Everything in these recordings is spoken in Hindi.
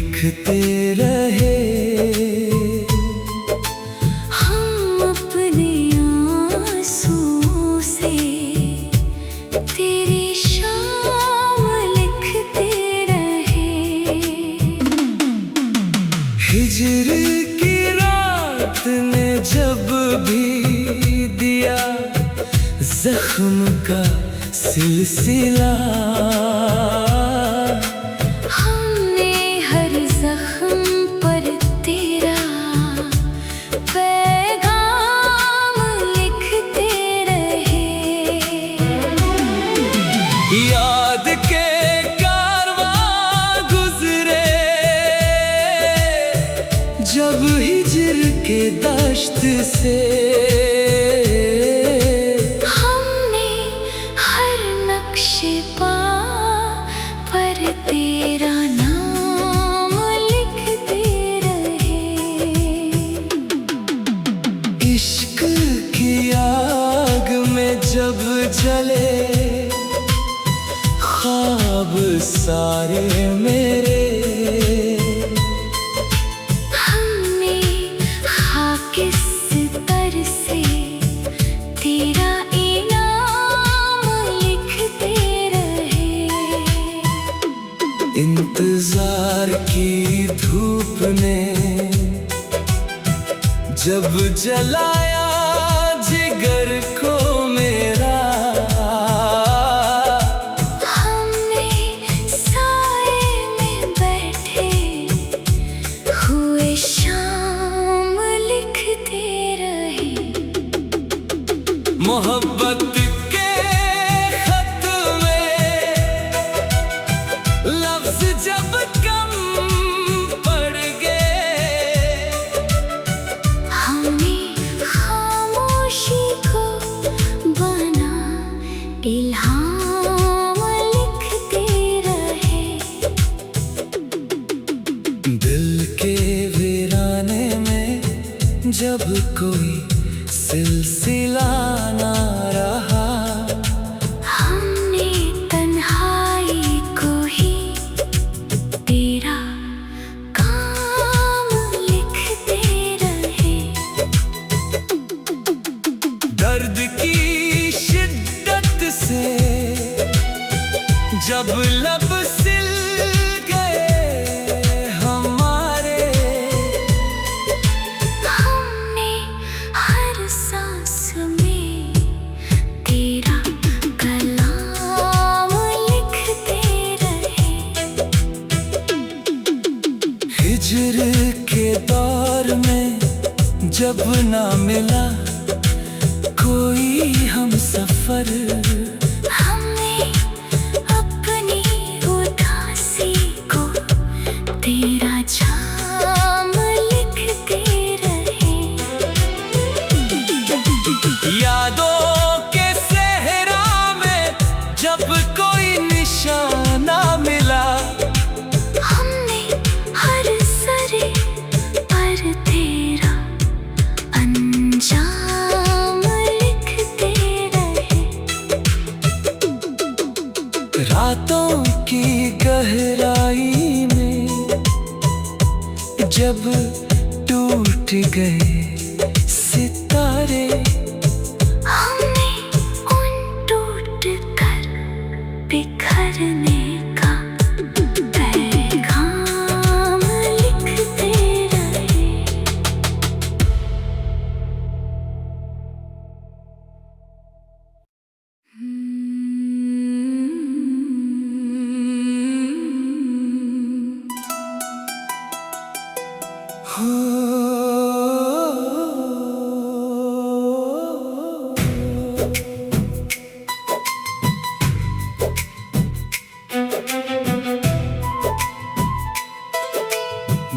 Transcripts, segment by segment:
लिखते रहे। हम अपने आंसुओं से तेरी शाम लिखते रहे। हिजर की रात ने जब भी दिया जख्म का सिलसिला, हमने हर जख्म पर तेरा पैगाम लिखते रहे। याद के कारवां गुजरे जब हिजर के दश्त से, हमने हर नक्शे पा पर तेरा नाम लिखते रहे। इश्क की आग में जब जले ख्वाब सारे मेरे, हमने खाके सितर से तेरा इनाम लिखते रहे। इंतजार की धूप ने जब जलाया जिगर को मेरा, हमने साए में बैठे हुए शाम लिखते रहे। मोहब्बत के खत में लफ्ज जब कम पड़ गए, हमने खामोशी को बना इल्हाम लिखते रहे। दिल के वीराने में जब कोई सिलसिला ना रहा, हमने तन्हाई को ही तेरा काम लिखते रहे। दर्द की शिद्दत से जब लब सिल गए हमारे, हमने हर सांस में तेरा कलाम लिखते रहे। हिजर के दौर में जब ना मिला कोई हम सफर, हमने अपनी उदासी को तेरा जाम लिखते रहे। यादों के सहरा में जब कोई निशाना मिला, हमने हर सरे पर तेरा अंजाम लिखते रहे। रातों की गहराई में जब टूट गए सितारे, हमने उन टूट कर बिखरने का पैगाम लिखते रहे।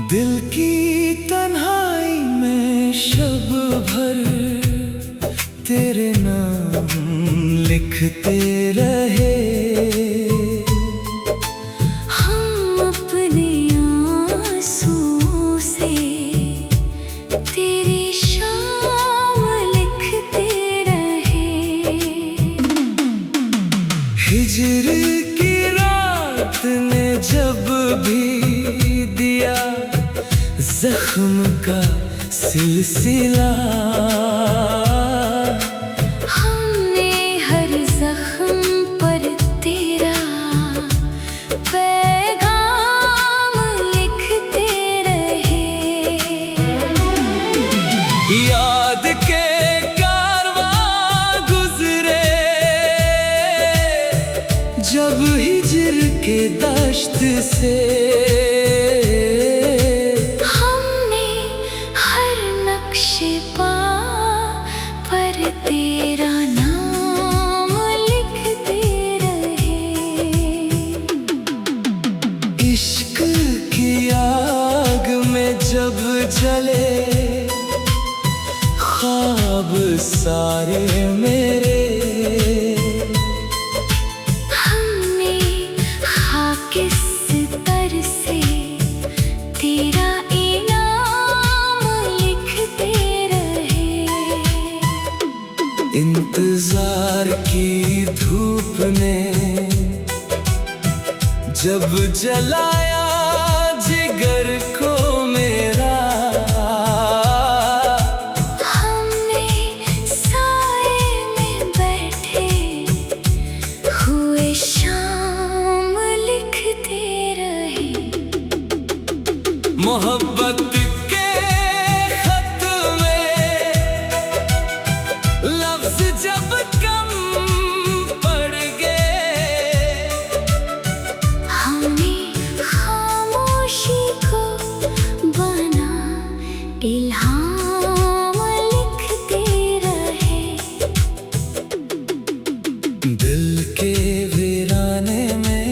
दिल की तन्हाई में शब भर तेरे नाम लिखते रहे। हम अपने आंसुओं से तेरी शाम लिखते रहे। हिजर की रात ने जब भी दिया जख्म का सिलसिला। हमने हर जख्म पर तेरा पैगाम लिखते रहे। याद के कारवां गुजरे जब हिजर के दश्त से। हमने हर नक्शे पा पर तेरा नाम लिखते रहे। इश्क की आग में जब जले ख्वाब सारे मेरे। हमने खाके सितर से तेरा इनाम लिखते रहे। इंतजार की धूप ने जब जलाया जिगर को मेरा। हमने साए में बैठे हुए शाम लिखते रहे। मोहब्बत के खत में लफ्ज जब कम पड़ गए। हमने खामोशी को बना इल्हाम लिखते रहे। दिल के वीराने में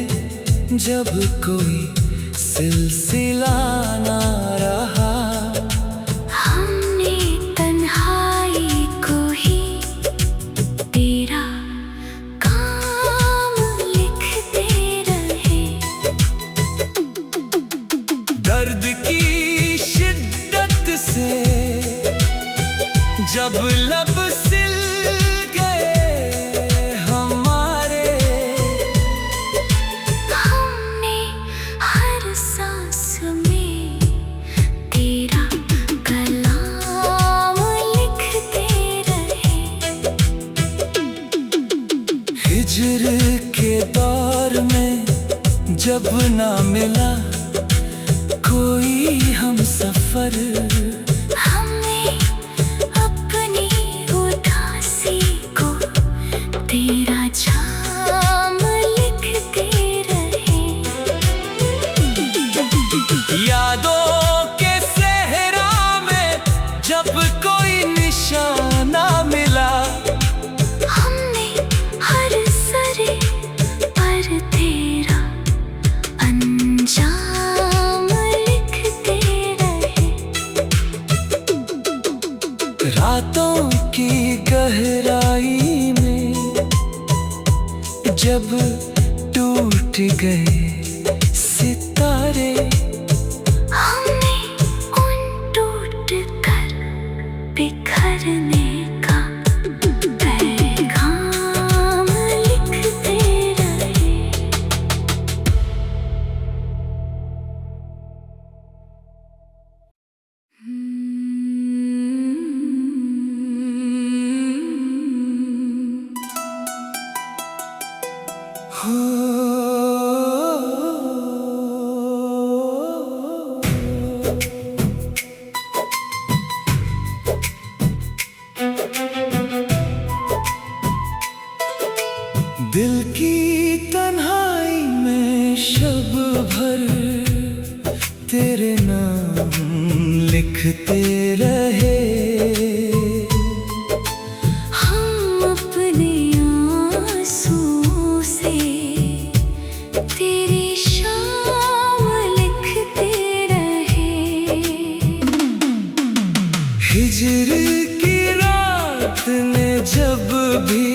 जब कोई सिलसिला ना रहा। हमने तन्हाई को ही तेरा काम लिखते रहे। दर्द की शिद्दत से जब लब सिल गए हमारे। हमने हर सांस में तेरा कलाम लिखते रहे। हिजर के दौर में जब ना मिला कोई हम सफर। हमने अपनी उदासी को तेरा जाम लिखते रहे। यादों के सहरा में जब कोई निशाना मिला। हमने हर सरे पर तेरा अंजाम लिखते रहे। रातों की गहराई में जब टूट गए सितारे। हमने उन टूट कर बिखरने का पैगाम लिखते रहे। दिल की तन्हाई में शब भर तेरे नाम लिखते रहे। हम अपने आंसुओं से तेरी शाम लिखते रहे। हिजर की रात ने जब भी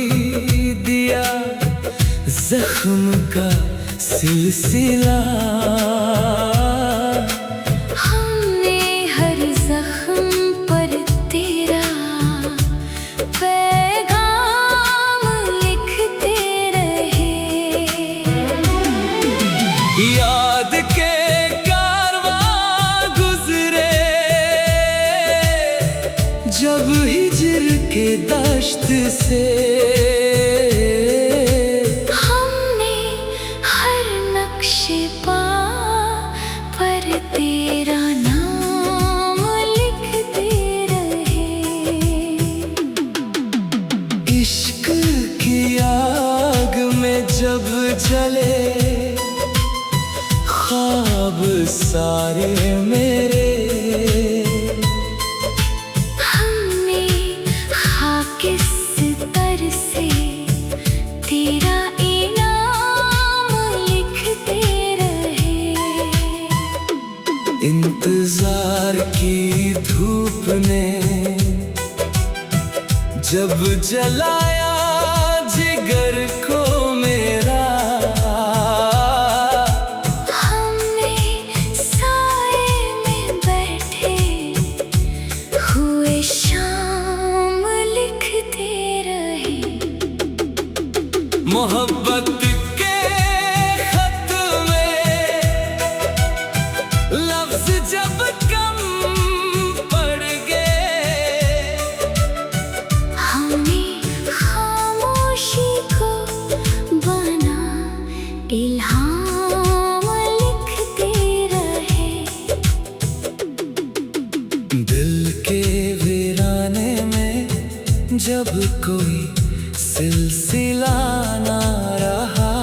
दिया जख्म का सिलसिला। हमने हर जख्म पर तेरा पैगाम लिखते रहे। याद के कारवां गुजरे दश्त से हमने हर नक्शे पा पर तेरा नाम लिखते रहे। इश्क की आग में जब जले ख्वाब सारे मेरे, हमने खाके सितर से तेरा इनाम लिखते रहे। इंतजार की धूप ने जब जलाया जिगर को मेरा, हमने साए में बैठे हुए शाम लिखते रहे। मोहब्बत के खत में लफ्ज जब कम पड़ गए, हमने खामोशी को बना इल्हाम लिखते रहे। दिल के वीराने में जब कोई सिलसिला ना रहा,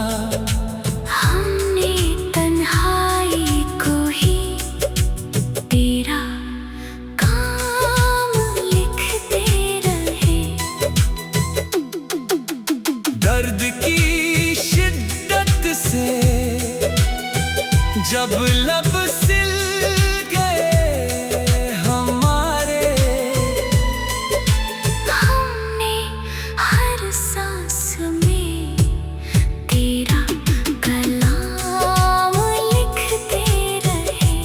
हमने तन्हाई को ही तेरा काम लिखते रहे। दर्द की शिद्दत से जब लब सिल गए हमारे, हमने हर सांस में तेरा कलाम लिखते रहे।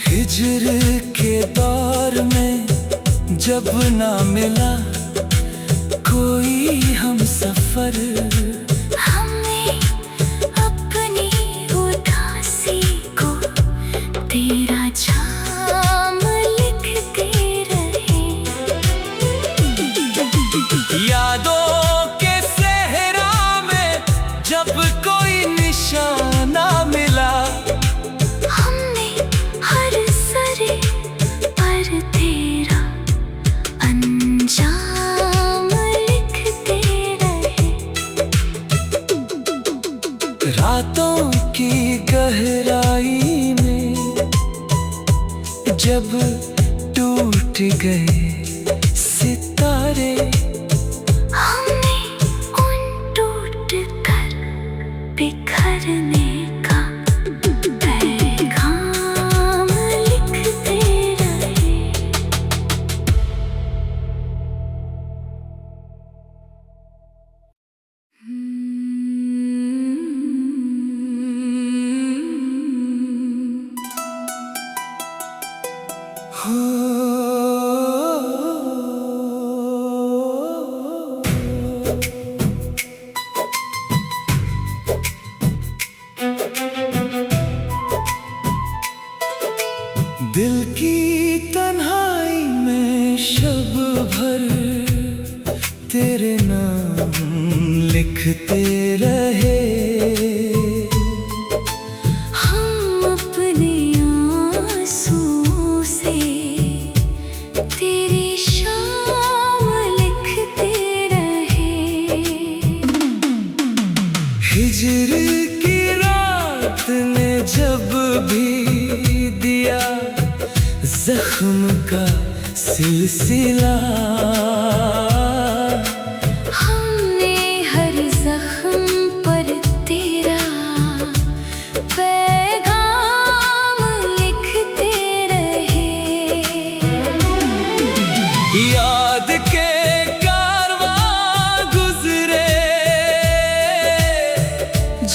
हिजर के दौर में जब ना मिला कोई हम सफर, हमने अपनी उदासी को तेरा जाम लिखते रहे। यादों के सहरा में जब कोई निशाना मिला, हमने हर सरे पर तेरा अंजाम लिखते रहे। रातों की गहराई में जब टूट गए सितारे, हमने उन टूट कर बिखरने का पैगाम लिखते रहे। दिल की तन्हाई में शब भर तेरे नाम लिखते रहे। हम अपने आंसुओं से तेरी शाम लिखते रहे। हिजर की रात ने जब भी दिया जख्म का सिलसिला, हमने हर जख्म पर तेरा पैगाम लिखते रहे। याद के कारवां गुजरे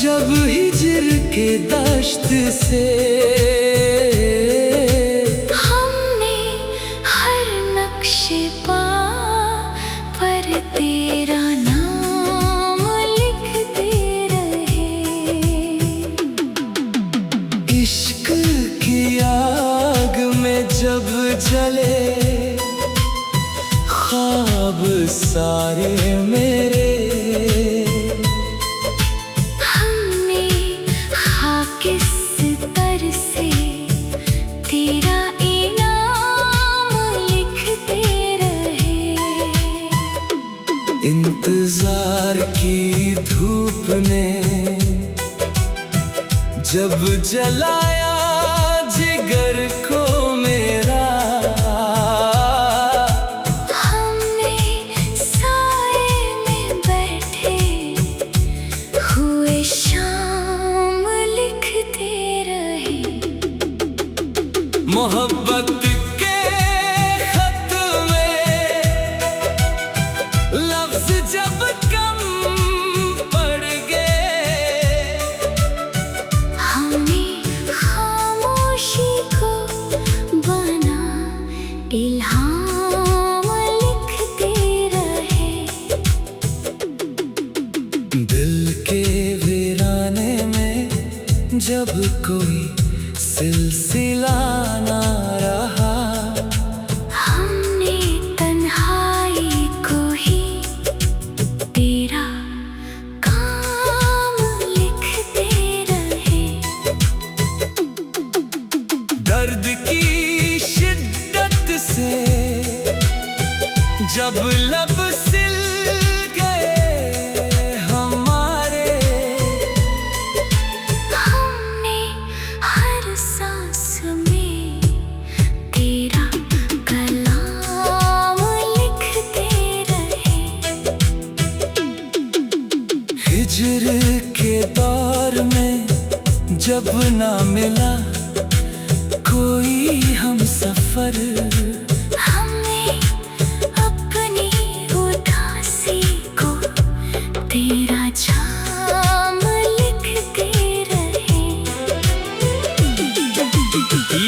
जब हिजर के दश्त से, हमने हर नक्शे पा पर तेरा नाम लिखते रहे। इश्क की आग में जब जले सारे मेरे। हमने किस तरह से तेरा इनाम लिखते रहे। इंतजार की धूप ने जब जलाया जिगर को मेरा, हमने साए में बैठे हुए शाम लिखते रहे। मोहब्बत के खत में लफ्ज जब कम पड़ गए, हमने खामोशी को बना इल्हाम लिखते रहे। दिल के वीराने में जब कोई सिलसिला ना रहा, हमने तन्हाई को ही तेरा काम लिखते रहे। दर्द की शिद्दत से जब लब सिल गए हमारे, हमने हर सांस में तेरा कलाम लिखते रहे। हिजर के दौर में जब ना मिला कोई हम सफर, हमने अपनी उदासी को तेरा जाम लिखते रहे।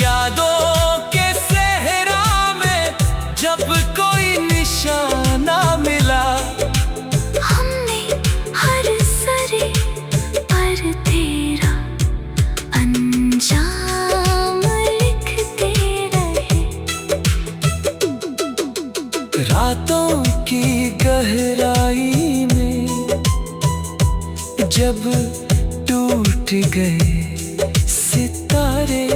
यादों के सहरा में जब कोई निशाना मिला, हमने हर सरे पर तेरा अंजाम लिखते रहे। रातों की गहराई में जब टूट गए सितारे,